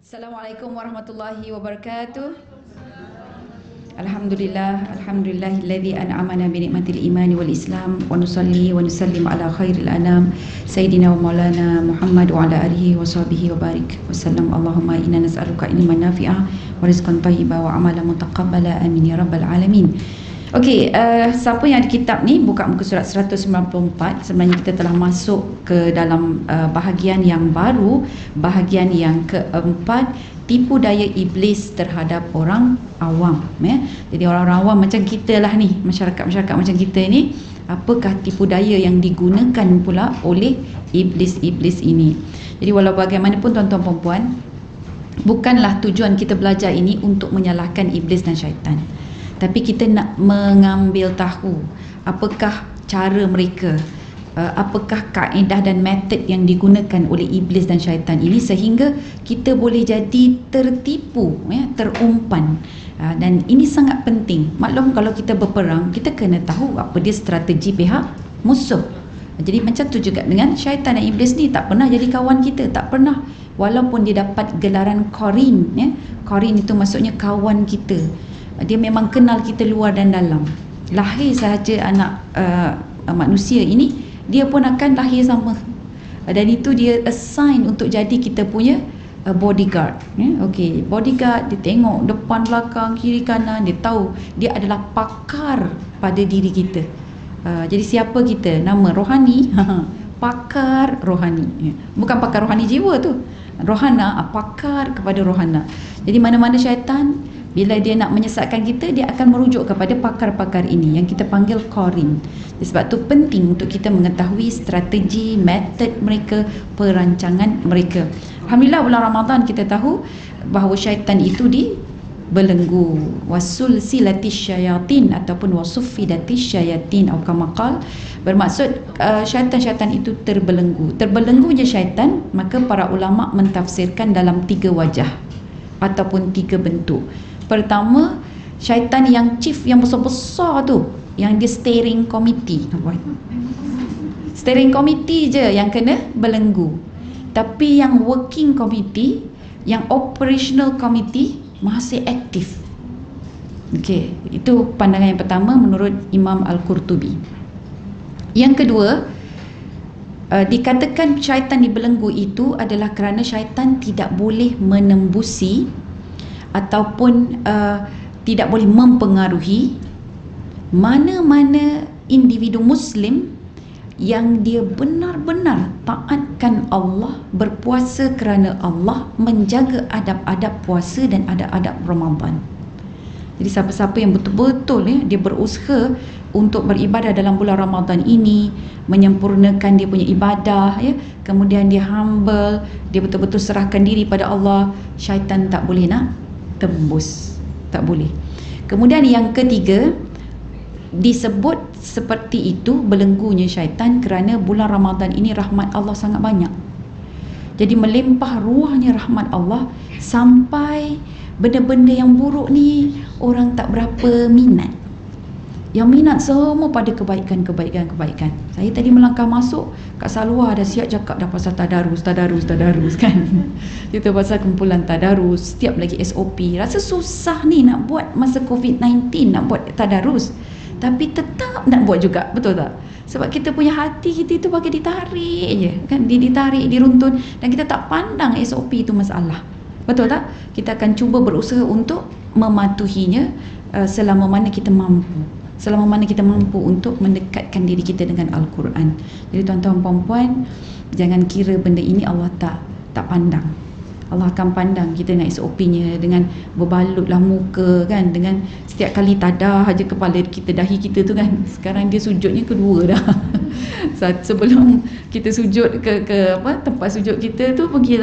Assalamualaikum warahmatullahi wabarakatuh. Alhamdulillahilladzi an'amana bi ni'matil imani wal islam wa nusalli wa nusallim ala khairil anam sayyidina wa maulana Muhammad wa ala alihi wa sahbihi wa barik wasallam. Allahumma inna nas'aluka ilman nafi'a wa rizqan thayyiban wa amalan mutaqabbala amin ya rabbal alamin. Okey, siapa yang ada kitab ni buka muka surat 194. Sebenarnya kita telah masuk ke dalam bahagian yang baru, bahagian yang keempat, tipu daya iblis terhadap orang awam. Jadi orang-orang awam macam kita lah ni, masyarakat-masyarakat macam kita ni, apakah tipu daya yang digunakan pula oleh iblis-iblis ini. Jadi walau bagaimanapun tuan-tuan dan puan, bukanlah tujuan kita belajar ini untuk menyalahkan iblis dan syaitan, tapi kita nak mengambil tahu apakah cara mereka, apakah kaedah dan metod yang digunakan oleh iblis dan syaitan ini, sehingga kita boleh jadi tertipu, terumpan. Dan ini sangat penting. Maklum, kalau kita berperang, kita kena tahu apa dia strategi pihak musuh. Jadi macam tu juga dengan syaitan dan iblis ni, tak pernah jadi kawan kita, tak pernah. Walaupun dia dapat gelaran Qarin, Qarin itu maksudnya kawan kita. Dia memang kenal kita luar dan dalam. Lahir sahaja anak manusia ini, dia pun akan lahir sama. Dan itu dia assign untuk jadi kita punya bodyguard. Okey, bodyguard, dia tengok depan, belakang, kiri, kanan, dia tahu dia adalah pakar pada diri kita. Jadi siapa kita? Nama rohani, pakar rohani. Bukan pakar rohani jiwa tu. Rohana, pakar kepada rohana. Jadi mana-mana syaitan, bila dia nak menyesatkan kita, dia akan merujuk kepada pakar-pakar ini yang kita panggil Qarin. Sebab tu penting untuk kita mengetahui strategi, metod mereka, perancangan mereka. Alhamdulillah, bulan Ramadan kita tahu bahawa syaitan itu dibelenggu. Wasul silatis syayatin ataupun wasuffidatis syayatin atau kama qal, bermaksud syaitan-syaitan itu terbelenggu. Terbelenggunya syaitan, maka para ulama mentafsirkan dalam 3 wajah ataupun 3 bentuk. Pertama, syaitan yang chief, yang besar-besar tu, yang dia steering committee. Steering committee je yang kena belenggu. Tapi yang working committee, yang operational committee masih aktif. Okey, itu pandangan yang pertama menurut Imam Al-Qurtubi. Yang kedua, dikatakan syaitan dibelenggu itu adalah kerana syaitan tidak boleh menembusi ataupun tidak boleh mempengaruhi mana-mana individu Muslim yang dia benar-benar taatkan Allah, berpuasa kerana Allah, menjaga adab-adab puasa dan adab-adab Ramadan. Jadi siapa-siapa yang betul-betul dia berusaha untuk beribadah dalam bulan Ramadan ini, menyempurnakan dia punya ibadah, kemudian dia humble, dia betul-betul serahkan diri pada Allah, syaitan tak boleh nak tembus, tak boleh. Kemudian yang ketiga, disebut seperti itu belenggunya syaitan kerana bulan Ramadan ini rahmat Allah sangat banyak. Jadi melimpah ruahnya rahmat Allah sampai benda-benda yang buruk ni orang tak berapa minat. Yang minat semua pada kebaikan. Saya tadi melangkah masuk, Kak Salwa dah siap cakap dah pasal tadarus kan. Itu pasal kumpulan tadarus, setiap lagi SOP. Rasa susah ni nak buat masa COVID-19, nak buat tadarus, tapi tetap nak buat juga, betul tak? Sebab kita punya hati kita itu bagi ditarik je kan, ditarik, diruntun, dan kita tak pandang SOP itu masalah, betul tak? Kita akan cuba berusaha untuk mematuhinya selama mana kita mampu untuk mendekatkan diri kita dengan Al-Quran. Jadi tuan-tuan puan-puan, jangan kira benda ini Allah tak pandang. Allah akan pandang kita dengan SOP-nya, dengan berbalutlah muka kan, dengan setiap kali tadah aja kepala kita, dahi kita tu kan. Sekarang dia sujudnya kedua dah. Sebelum kita sujud ke tempat sujud kita tu, pergi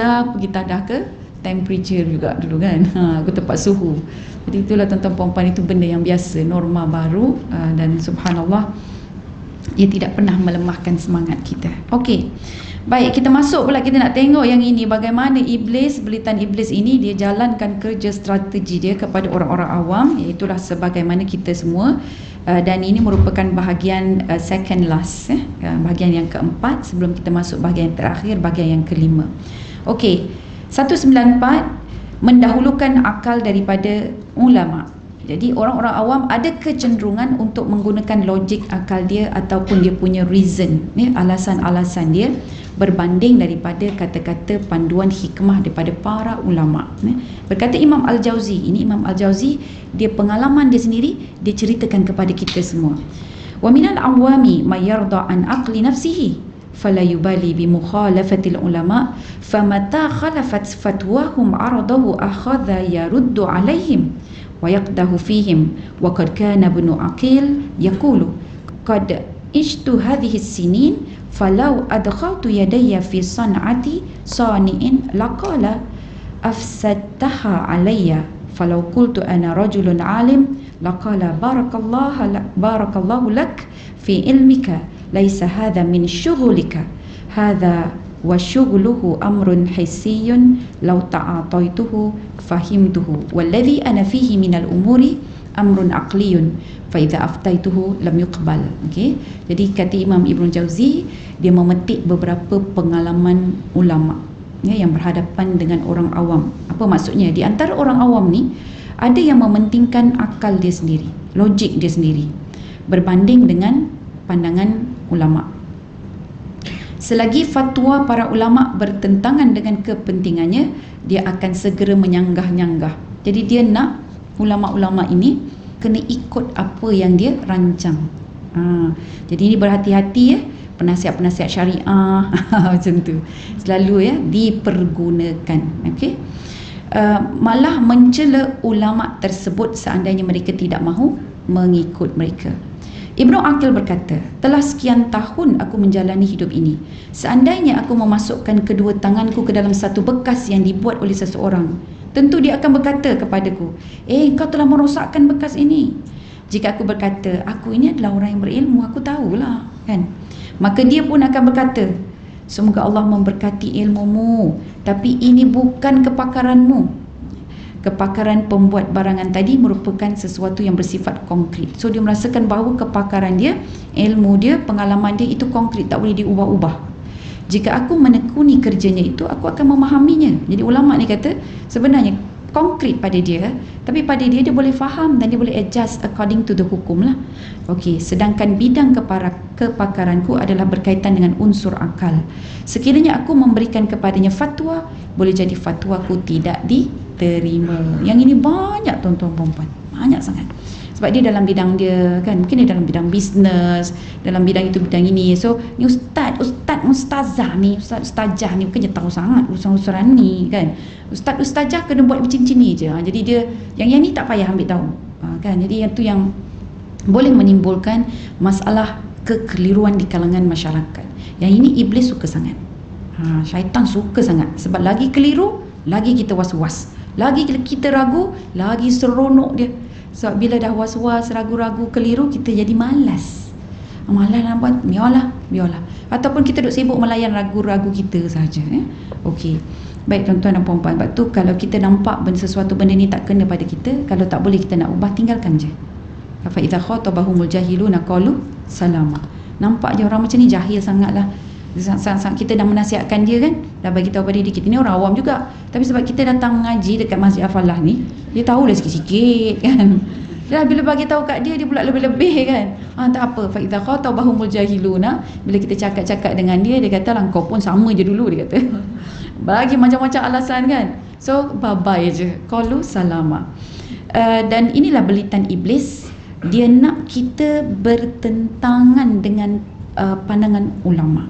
tadah ke temperature juga dulu kan, ke tempat suhu. Jadi itulah tuan-tuan puan-puan, itu benda yang biasa, norma baru, dan subhanallah, ia tidak pernah melemahkan semangat kita. Okey, baik, kita masuk pula, kita nak tengok yang ini, bagaimana iblis, belitan iblis ini dia jalankan kerja strategi dia kepada orang-orang awam, iaitulah sebagaimana kita semua. Dan ini merupakan bahagian second last, bahagian yang keempat sebelum kita masuk bahagian yang terakhir, bahagian yang kelima. Okey, 194 mendahulukan akal daripada ulama. Jadi orang-orang awam ada kecenderungan untuk menggunakan logik akal dia ataupun dia punya reason, alasan-alasan dia berbanding daripada kata-kata panduan hikmah daripada para ulama. Berkata Imam Al-Jauzi, ini Imam Al-Jauzi, dia pengalaman dia sendiri, dia ceritakan kepada kita semua. Wa minal awami may yarda an aqli nafsihi fala yubali bi mukhalafatil ulama famata khalafat fatwahum aradahu akhadha yaruddu alaihim wa yaqdahu fihim wa qad kana ibn Aqil yaqulu qad ishtu hadhihi as-sinin falau adkhaltu yadayya fi san'ati sani'in laqala afsadtaha alayya falau qultu ana rajulun alim laqala barakallahu lak fi ilmika laisa hadha min syughulika hadha wa syughluhu amrun hissiyun law ta'ataituhu fahimtuhu walladhi ana fihi minal umuri amrun aqliyun fa idza aftaituhu lam yuqbal. Okey, jadi kata Imam Ibn Jauzi, dia memetik beberapa pengalaman ulama yang berhadapan dengan orang awam. Apa maksudnya? Di antara orang awam ni ada yang mementingkan akal dia sendiri, logik dia sendiri berbanding dengan pandangan ulama. Selagi fatwa para ulama bertentangan dengan kepentingannya, dia akan segera menyanggah-nyanggah. Jadi dia nak ulama-ulama ini kena ikut apa yang dia rancang. Jadi ini berhati-hati ya, penasihat-penasihat syariah macam tu selalu ya dipergunakan. Okey, malah mencela ulama tersebut seandainya mereka tidak mahu mengikut mereka. Ibnu Aqil berkata, telah sekian tahun aku menjalani hidup ini. Seandainya aku memasukkan kedua tanganku ke dalam satu bekas yang dibuat oleh seseorang, tentu dia akan berkata kepadaku, kau telah merosakkan bekas ini. Jika aku berkata, aku ini adalah orang yang berilmu, aku tahulah, kan? Maka dia pun akan berkata, semoga Allah memberkati ilmumu, tapi ini bukan kepakaranmu. Kepakaran pembuat barangan tadi merupakan sesuatu yang bersifat konkret. So dia merasakan bahawa kepakaran dia, ilmu dia, pengalaman dia itu konkret, tak boleh diubah-ubah. Jika aku menekuni kerjanya itu, aku akan memahaminya. Jadi ulama ni kata sebenarnya konkret pada dia, tapi pada dia boleh faham dan dia boleh adjust according to the hukum lah. Okey, sedangkan bidang kepakaranku adalah berkaitan dengan unsur akal. Sekiranya aku memberikan kepadanya fatwa, boleh jadi fatwaku tidak diterima. Yang ini banyak tuan-tuan perempuan, banyak sangat. Sebab dia dalam bidang dia kan, mungkin dia dalam bidang bisnes, dalam bidang itu bidang ini. So ni ustazah ni, ustazah ni bukannya tahu sangat urusan-urusan ni kan. Ustazah kena buat macam ni je. Jadi dia yang ni tak payah ambil tahu. Kan, jadi yang tu yang boleh menimbulkan masalah kekeliruan di kalangan masyarakat. Yang ini iblis suka sangat. Syaitan suka sangat. Sebab lagi keliru, lagi kita was-was. Lagi kita ragu, lagi seronok dia. Sebab bila dah was-was, ragu-ragu, keliru, kita jadi malas. Malas nak buat, biarlah. Ataupun kita duk sibuk melayan ragu-ragu kita saja. Okey. Baik tuan-tuan dan puan-puan. Sebab tu kalau kita nampak sesuatu benda ni tak kena pada kita, kalau tak boleh kita nak ubah, tinggalkan je. Fa idza khatabahumul jahiluna qalu salama. Nampak je orang macam ni jahil sangatlah. Kita dah menasihatkan dia kan, dah bagi tahu pada dia, kita ni orang awam juga, tapi sebab kita datang mengaji dekat Masjid Al-Falah ni, dia tahulah sikit-sikit kan. Dah bila bagi tahu kat dia, dia pula lebih-lebih kan. Tak apa, fa idza khatabahumul jahiluna, bila kita cakap-cakap dengan dia, dia kata lah kau pun sama je dulu, dia kata. Bagi macam-macam alasan kan. So bye-bye je, qalu salama. Dan inilah belitan iblis. Dia nak kita bertentangan dengan pandangan ulama.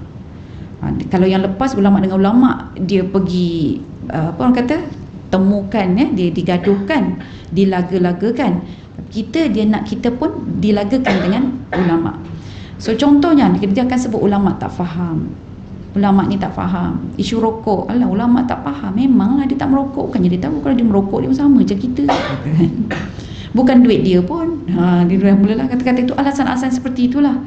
Kalau yang lepas ulama dengan ulama, dia pergi apa orang kata, temukan dia digaduhkan, dilaga-lagakan. Dia nak kita pun dilagakan dengan ulama. So contohnya dia akan sebut ulama tak faham. Ulama ni tak faham isu rokok. Alah, ulama tak faham. Memanglah dia tak merokok, bukannya dia tahu kalau dia merokok dia pun sama macam kita. Bukan duit dia pun. Dia dah mulalah kata-kata itu, alasan-alasan seperti itulah.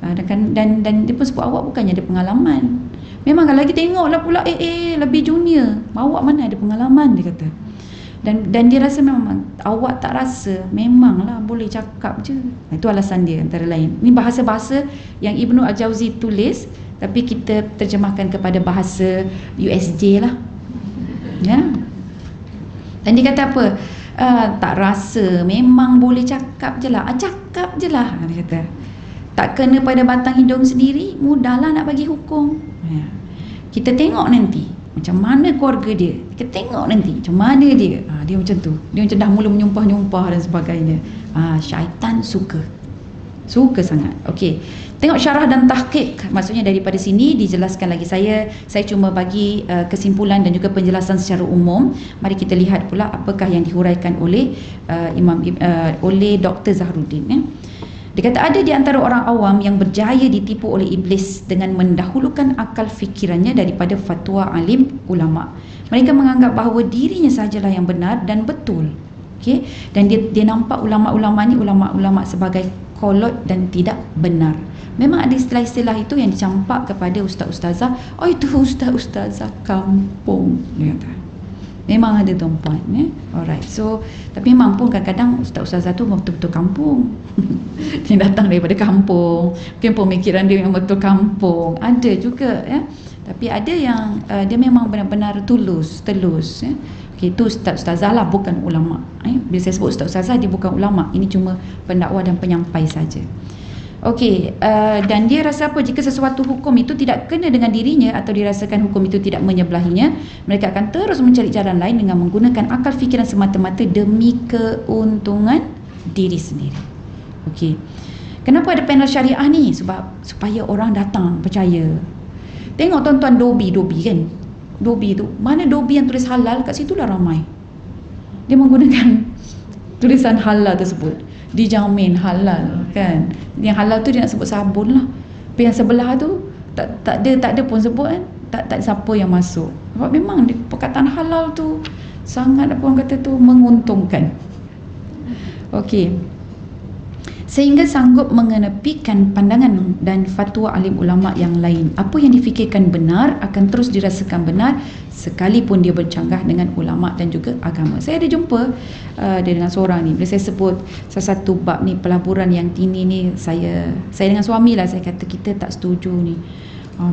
Dan dia pun sebut awak bukannya ada pengalaman. Memang kalau lagi tengoklah pula lebih junior. Awak mana ada pengalaman, dia kata. Dan dia rasa memang awak tak rasa, memanglah boleh cakap je. Itu alasan dia antara lain. Ini bahasa-bahasa yang Ibnu Al-Jauzi tulis, tapi kita terjemahkan kepada bahasa USJ lah. Ya. Dan dia kata apa? Tak rasa, memang boleh cakap je lah. Cakap je lah, dia kata. Tak kena pada batang hidung sendiri, mudahlah nak bagi hukum. Kita tengok nanti macam mana keluarga dia. Kita tengok nanti macam mana dia. Dia macam tu. Dia macam dah mula menyumpah-nyumpah dan sebagainya. Syaitan suka sangat. Okey. Tengok syarah dan tahqiq. Maksudnya daripada sini dijelaskan lagi. Saya cuma bagi kesimpulan dan juga penjelasan secara umum. Mari kita lihat pula apakah yang dihuraikan oleh oleh Dr. Zahruddin, ya. Dia kata ada di antara orang awam yang berjaya ditipu oleh iblis dengan mendahulukan akal fikirannya daripada fatwa alim ulama. Mereka menganggap bahawa dirinya sahajalah yang benar dan betul. Okey, dan dia nampak ulama-ulama ni ulama-ulama sebagai kolot dan tidak benar. Memang ada istilah-istilah itu yang dicampak kepada ustaz-ustazah. Oh, itu ustaz-ustazah kampung, dia kata. Memang ada tuan-puan, ya. Alright. So, tapi memang pun kadang-kadang ustaz-ustazah tu betul-betul kampung. Dia datang daripada kampung. Mungkin pemikiran dia yang betul kampung. Ada juga, ya. Tapi ada yang dia memang benar-benar telus, ya. Okay, itu ustaz-ustazah lah, bukan ulama. Bila saya sebut ustaz-ustazah, dia bukan ulama. Ini cuma pendakwah dan penyampai saja. Okey, dan dia rasa apa? Jika sesuatu hukum itu tidak kena dengan dirinya atau dirasakan hukum itu tidak menyebelahinya, mereka akan terus mencari jalan lain dengan menggunakan akal fikiran semata-mata demi keuntungan diri sendiri. Okey. Kenapa ada panel syariah ni? Sebab supaya orang datang percaya. Tengok tuan-tuan Dobi kan? Dobi tu, mana Dobi yang tulis halal, kat situlah ramai. Dia menggunakan tulisan halal tersebut. Dijamin halal, kan? Yang halal tu dia nak sebut sabun lah. Tapi yang sebelah tu tak ada pun sebut, kan? Tak siapa yang masuk. Sebab memang perkataan halal tu sangat, apa orang kata tu, menguntungkan. Okey. Sehingga sanggup mengenepikan pandangan dan fatwa alim ulama yang lain. Apa yang difikirkan benar akan terus dirasakan benar sekalipun dia bercanggah dengan ulama dan juga agama. Saya ada jumpa dia dengan seorang ni. Bila saya sebut salah satu bab ni, pelaburan yang tini ni, saya dengan suami lah, saya kata kita tak setuju ni.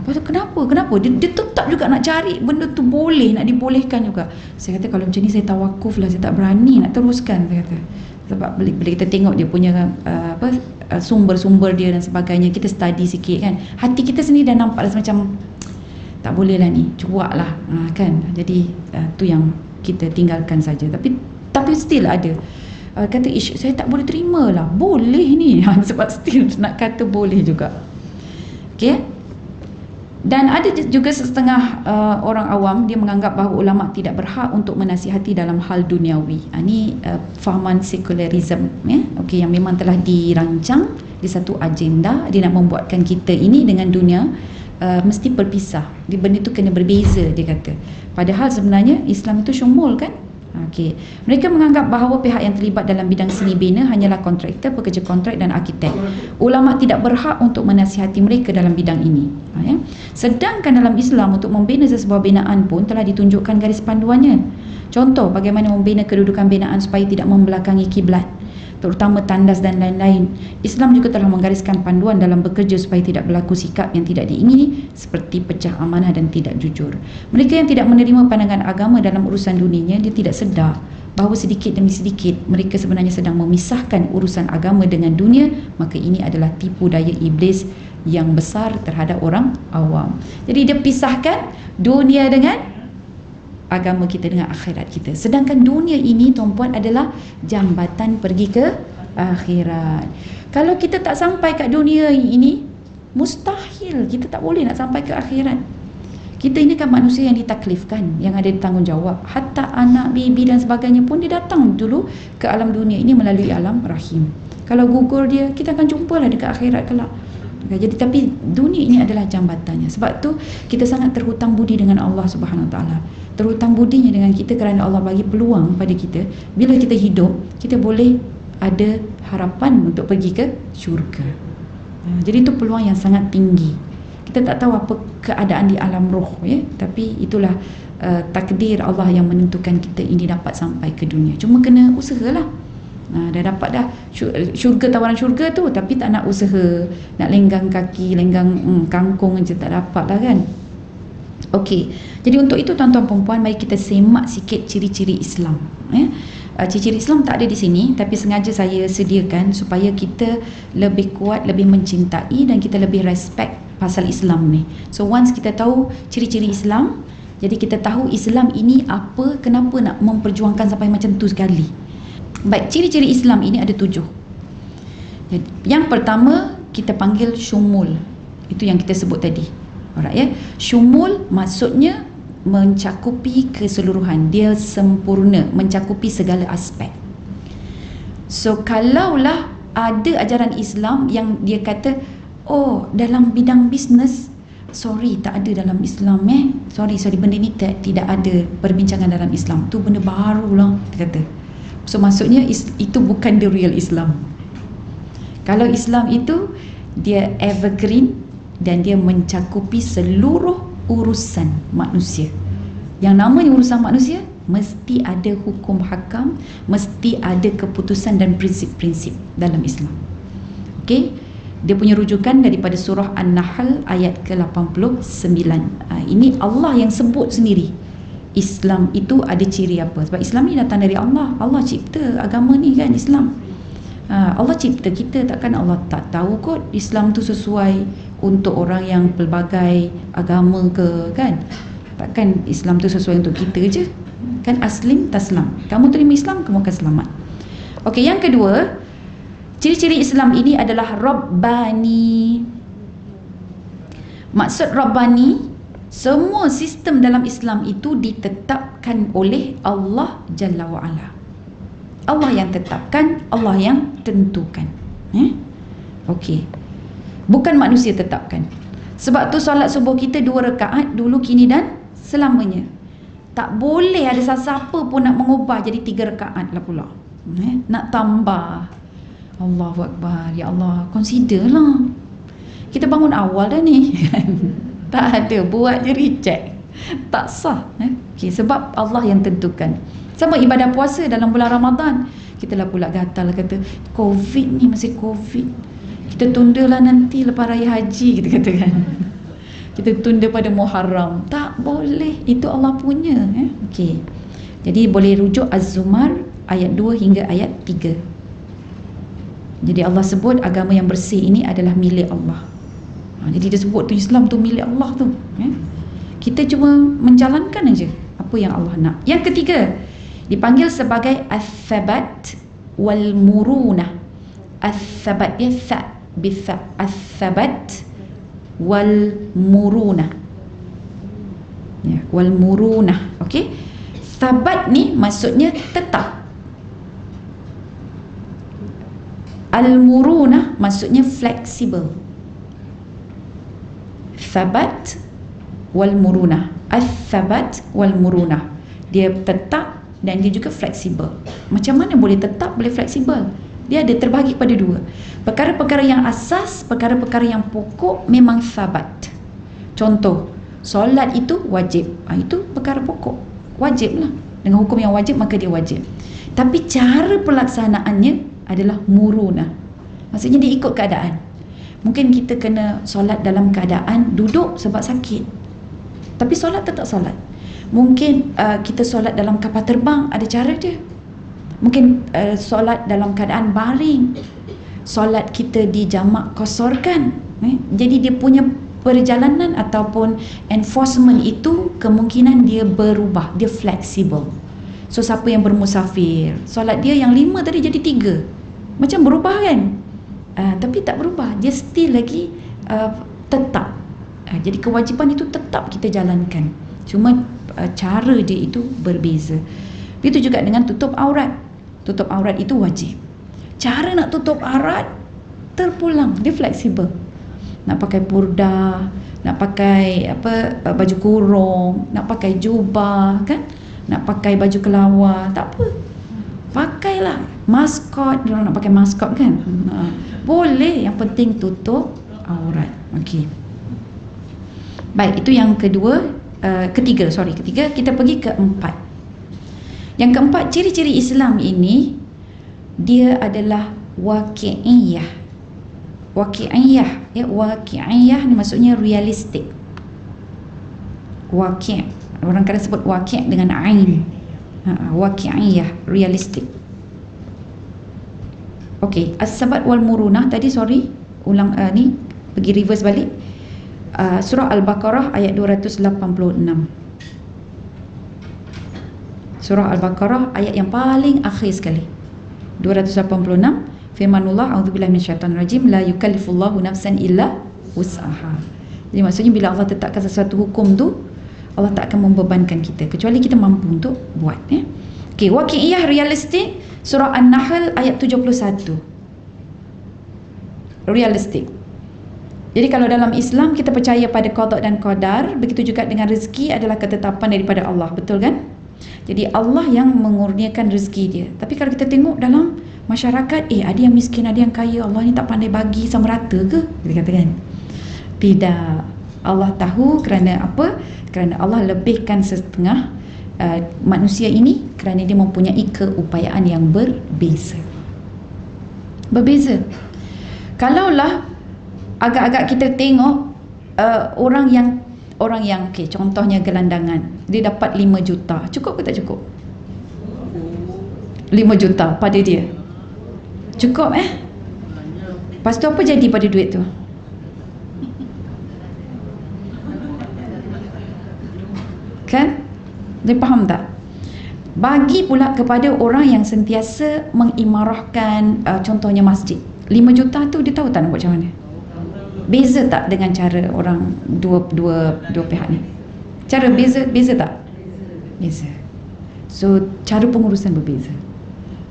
Kenapa? Dia tetap juga nak cari benda tu boleh, nak dibolehkan juga. Saya kata kalau macam ni saya tawakuf lah, saya tak berani nak teruskan, saya kata. Sebab bila kita tengok dia punya sumber-sumber dia dan sebagainya, kita study sikit, kan, hati kita sendiri dah nampak dah macam tak boleh lah ni, cuak lah, kan. Jadi tu yang kita tinggalkan saja. Tapi still ada kata saya tak boleh terima lah, boleh ni. Sebab still nak kata boleh juga. Okay. Dan ada juga setengah orang awam, dia menganggap bahawa ulama tidak berhak untuk menasihati dalam hal duniawi. Ini fahaman sekularisme, ya? Okay, yang memang telah dirancang di satu agenda. Dia nak membuatkan kita ini dengan dunia mesti berpisah. Benda itu kena berbeza, dia kata. Padahal sebenarnya Islam itu syumul, kan? Okey. Mereka menganggap bahawa pihak yang terlibat dalam bidang seni bina hanyalah kontraktor, pekerja kontrak dan arkitek. Ulama tidak berhak untuk menasihati mereka dalam bidang ini. Ya. Sedangkan dalam Islam, untuk membina sebuah binaan pun telah ditunjukkan garis panduannya. Contoh, bagaimana membina kedudukan binaan supaya tidak membelakangi kiblat, terutama tandas dan lain-lain. Islam juga telah menggariskan panduan dalam bekerja supaya tidak berlaku sikap yang tidak diingini seperti pecah amanah dan tidak jujur. Mereka yang tidak menerima pandangan agama dalam urusan dunianya, dia tidak sedar bahawa sedikit demi sedikit mereka sebenarnya sedang memisahkan urusan agama dengan dunia. Maka ini adalah tipu daya iblis yang besar terhadap orang awam. Jadi dia pisahkan dunia dengan agama kita, dengan akhirat kita. Sedangkan dunia ini, tuan-puan, adalah jambatan pergi ke akhirat. Kalau kita tak sampai kat dunia ini, mustahil kita tak boleh nak sampai ke akhirat. Kita ini kan manusia yang ditaklifkan, yang ada tanggungjawab. Hatta anak, baby dan sebagainya pun dia datang dulu ke alam dunia ini melalui alam rahim. Kalau gugur dia, kita akan jumpalah dekat akhirat kelak. Jadi tapi dunia ini adalah jambatannya. Sebab tu kita sangat terhutang budi dengan Allah Subhanahu Wa Taala. Terhutang budinya dengan kita kerana Allah bagi peluang pada kita. Bila kita hidup, kita boleh ada harapan untuk pergi ke syurga. Jadi itu peluang yang sangat tinggi. Kita tak tahu apa keadaan di alam roh, ya. Tapi itulah takdir Allah yang menentukan kita ini dapat sampai ke dunia. Cuma kena usahalah. Dah dapat dah syurga, tawaran syurga tu, tapi tak nak usaha, nak lenggang kaki, lenggang kangkung je tak dapat lah, kan. Okey, jadi untuk itu tuan-tuan perempuan, mari kita semak sikit ciri-ciri Islam. Ciri-ciri Islam tak ada di sini, tapi sengaja saya sediakan supaya kita lebih kuat, lebih mencintai dan kita lebih respect pasal Islam ni. So once kita tahu ciri-ciri Islam, jadi kita tahu Islam ini apa, kenapa nak memperjuangkan sampai macam tu sekali. Baik, ciri-ciri Islam ini ada 7. Jadi, yang pertama kita panggil syumul. Itu yang kita sebut tadi. Alright ya. Syumul maksudnya mencakupi keseluruhan. Dia sempurna, mencakupi segala aspek. So kalaulah ada ajaran Islam yang dia kata, oh dalam bidang bisnes, sorry tak ada dalam Islam sorry benda ni tidak ada perbincangan dalam Islam, tu benda barulah dia kata. So maksudnya itu bukan the real Islam. Kalau Islam itu dia evergreen dan dia mencakupi seluruh urusan manusia. Yang namanya urusan manusia, mesti ada hukum hakam, mesti ada keputusan dan prinsip-prinsip dalam Islam. Okey, dia punya rujukan daripada surah An-Nahl ayat ke-89. Ini Allah yang sebut sendiri Islam itu ada ciri apa. Sebab Islam ni datang dari Allah. Allah cipta agama ni kan, Islam. Allah cipta kita, takkan Allah tak tahu kot Islam tu sesuai untuk orang yang pelbagai agama ke, kan? Takkan Islam tu sesuai untuk kita je, kan? Aslim taslam, kamu terima Islam, kamu akan selamat. Okey, yang kedua, ciri-ciri Islam ini adalah Rabbani. Maksud Rabbani, semua sistem dalam Islam itu ditetapkan oleh Allah Jalla wa'ala. Allah yang tetapkan, Allah yang tentukan. Okey, bukan manusia tetapkan. Sebab tu solat subuh kita 2 rakaat dulu, kini dan selamanya. Tak boleh ada siapa pun nak mengubah jadi 3 rakaat lah pula. Nak tambah. Allahu Akbar. Ya Allah, consider lah. Kita bangun awal dah ni. Tak ada, buat je reject. Tak sah. Okay, sebab Allah yang tentukan. Sama ibadah puasa dalam bulan Ramadan. Kita lah pula gatal kata, Covid ni masih Covid, kita tundalah nanti lepas raya haji, kita katakan. Kita tunda pada Muharram. Tak boleh, itu Allah punya. Okey. Jadi boleh rujuk Az-Zumar ayat 2 hingga ayat 3. Jadi Allah sebut agama yang bersih ini adalah milik Allah. Jadi dia sebut tu Islam tu milik Allah tu. Kita cuma menjalankan aja apa yang Allah nak. Yang ketiga, dipanggil sebagai As-Sabat wal Murunah. As-Sabat ya sa bisa, As-Sabat wal Murunah. Ya, wal Murunah. Okey. Sabat ni maksudnya tetap. Al-Murunah maksudnya fleksibel. Sabat wal Murunah. As-Sabat wal Murunah. Dia tetap dan dia juga fleksibel. Macam mana boleh tetap, boleh fleksibel? Dia ada terbahagi pada 2. Perkara-perkara yang asas, perkara-perkara yang pokok memang sabat. Contoh, solat itu wajib. Itu perkara pokok, wajib lah. Dengan hukum yang wajib, maka dia wajib. Tapi cara pelaksanaannya adalah murunah. Maksudnya dia ikut keadaan. Mungkin kita kena solat dalam keadaan duduk sebab sakit, tapi solat tetap solat. Mungkin kita solat dalam kapal terbang, ada cara dia. Mungkin solat dalam keadaan baring, solat kita di jamak kosorkan. Jadi dia punya perjalanan ataupun enforcement itu kemungkinan dia berubah, dia fleksibel. So siapa yang bermusafir, solat dia yang 5 tadi jadi 3, macam berubah kan? Tapi tak berubah, dia still lagi tetap. Jadi kewajipan itu tetap kita jalankan, cuma cara dia itu berbeza. Begitu juga dengan tutup aurat. Tutup aurat itu wajib. Cara nak tutup aurat terpulang, dia fleksibel. Nak pakai purdah, nak pakai baju kurung, nak pakai jubah kan, nak pakai baju kelawar, tak apa, pakailah. Maskot, dia orang nak pakai maskot kan, boleh, yang penting tutup aurat. Okey. Baik, itu yang ketiga. Kita pergi ke 4. Yang keempat, ciri-ciri Islam ini dia adalah waqi'iyah. Waqi'iyah, ya, waqi'iyah ni maksudnya realistik. waqi'. Orang kadang sebut waqi' dengan ain. Waqi'iyah, realistic. Okey, as-sabat wal murunah tadi, sorry, ulang ni pergi reverse balik. Surah Al-Baqarah ayat 286. Surah Al-Baqarah ayat yang paling akhir sekali, 286. Firmanullah, a'udzubillahi minasyaitanir rajim, la yukallifullahu nafsan illa wus'aha. Jadi maksudnya bila Allah tetapkan sesuatu hukum tu, Allah tak akan membebankan kita kecuali kita mampu untuk buat. Okey, waqi'iyah, realistik. Surah An-Nahl ayat 71. Realistik. Jadi kalau dalam Islam kita percaya pada qada dan qadar, begitu juga dengan rezeki adalah ketetapan daripada Allah, betul kan? Jadi Allah yang mengurniakan rezeki dia. Tapi kalau kita tengok dalam masyarakat, ada yang miskin, ada yang kaya, Allah ni tak pandai bagi sama rata ke? Kita katakan tidak. Allah tahu kerana apa? Kerana Allah lebihkan setengah manusia ini kerana dia mempunyai keupayaan yang berbeza. Kalaulah agak-agak kita tengok orang yang okay, contohnya gelandangan, dia dapat 5 juta, cukup ke tak cukup? 5 juta pada dia cukup lepas tu apa jadi pada duit tu? Kan? Dia faham tak? Bagi pula kepada orang yang sentiasa mengimarahkan contohnya masjid, 5 juta tu dia tahu tak nak buat macam mana? Beza tak dengan cara orang dua pihak ni? Cara beza tak? Beza. So cara pengurusan berbeza.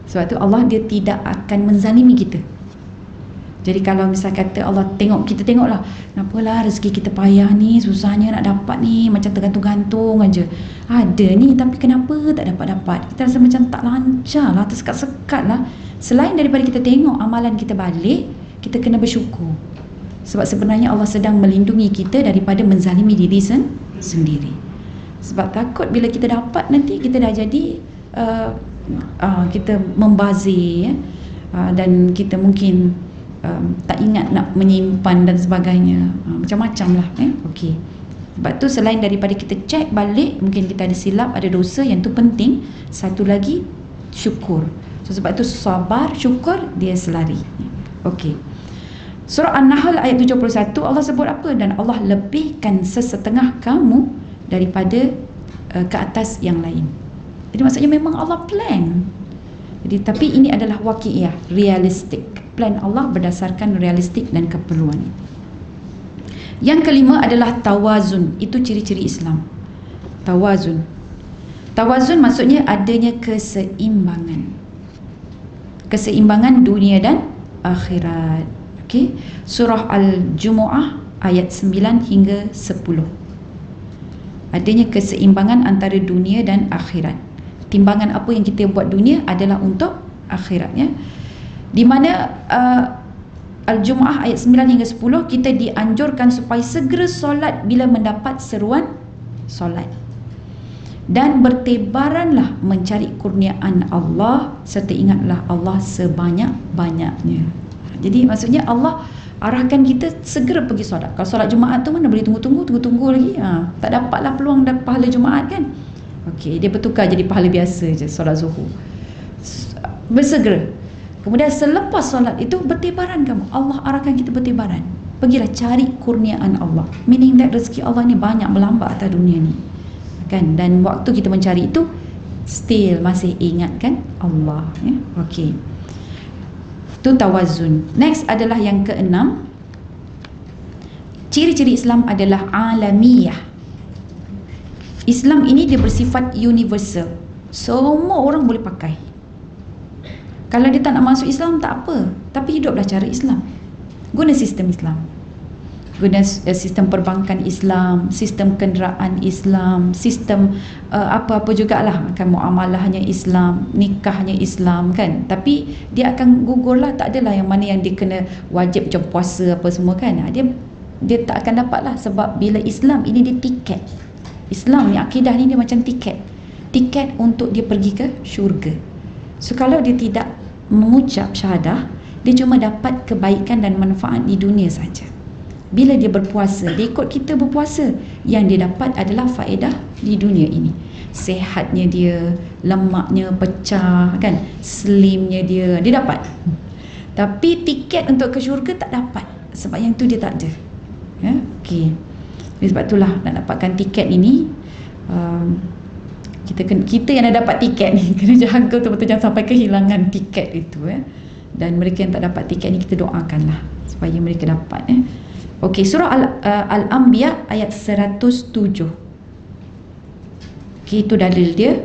Sebab tu Allah dia tidak akan menzalimi kita. Jadi kalau misal kata Allah kita tengoklah, kenapalah rezeki kita payah ni, susahnya nak dapat ni, macam tergantung-gantung aja. Ada ni tapi kenapa tak dapat-dapat? Kita rasa macam tak lancar lah, tersekat-sekat lah. Selain daripada kita tengok amalan kita balik, kita kena bersyukur. Sebab sebenarnya Allah sedang melindungi kita daripada menzalimi diri sendiri. Sebab takut bila kita dapat nanti kita dah jadi kita membazir dan kita mungkin tak ingat nak menyimpan dan sebagainya, macam-macam lah. Okey. Sebab tu selain daripada kita cek balik, mungkin kita ada silap, ada dosa, yang tu penting. Satu lagi, syukur. So, sebab tu sabar, syukur, dia selari. Okey. Surah An-Nahl ayat 71, Allah sebut apa? Dan Allah lebihkan sesetengah kamu daripada ke atas yang lain. Jadi maksudnya memang Allah plan. Jadi tapi ini adalah waqi'iyah, realistik. Plan Allah berdasarkan realistik dan keperluan. Yang kelima adalah tawazun. Itu ciri-ciri Islam. Tawazun. Tawazun maksudnya adanya keseimbangan. Keseimbangan dunia dan akhirat. Okey. Surah Al-Jumu'ah ayat 9 hingga 10. Adanya keseimbangan antara dunia dan akhirat. Timbangan apa yang kita buat dunia adalah untuk akhirat, ya. Di mana Al-Jumu'ah ayat 9 hingga 10 kita dianjurkan supaya segera solat bila mendapat seruan solat, dan bertebaranlah mencari kurniaan Allah, serta ingatlah Allah sebanyak-banyaknya. Jadi maksudnya Allah arahkan kita segera pergi solat. Kalau solat Jumaat tu mana boleh tunggu lagi, tak dapatlah peluang dapat pahala Jumaat kan. Okey, dia bertukar jadi pahala biasa je, solat Zuhur. Bersegera. Kemudian selepas solat itu bertebaran kamu. Allah arahkan kita bertebaran. Pergilah cari kurniaan Allah. Meaning that rezeki Allah ni banyak melambat atas dunia ni. Kan? Dan waktu kita mencari itu, still masih ingatkan Allah, ya. Okey. Itu tawazun. Next adalah yang keenam. Ciri-ciri Islam adalah alamiyah. Islam ini dia bersifat universal. Semua orang boleh pakai. Kalau dia tak nak masuk Islam, tak apa, tapi hiduplah cara Islam. Guna sistem Islam. Guna sistem perbankan Islam, sistem kenderaan Islam, sistem apa-apa jugalah. Kan muamalahnya Islam, nikahnya Islam, kan. Tapi dia akan gugurlah, tak adalah yang mana yang dia kena wajib macam puasa apa semua, kan. Dia tak akan dapat lah. Sebab bila Islam ini dia tiket. Islam ni, akidah ni dia macam tiket. Tiket untuk dia pergi ke syurga. So kalau dia tidak mengucap syahadah, dia cuma dapat kebaikan dan manfaat di dunia saja. Bila dia berpuasa, dia ikut kita berpuasa, yang dia dapat adalah faedah di dunia ini. Sehatnya dia, lemaknya pecah kan, slimnya dia dapat. Tapi tiket untuk ke syurga tak dapat, sebab yang tu dia tak ada. Ya, okey. Sebab itulah nak dapatkan tiket ini, kita yang dah dapat tiket ni kena jaga betul-betul, jangan sampai kehilangan tiket itu. Dan mereka yang tak dapat tiket ni, kita doakanlah supaya mereka dapat. Okey, surah Al-Anbiya ayat 107. Okey, itu dalil dia.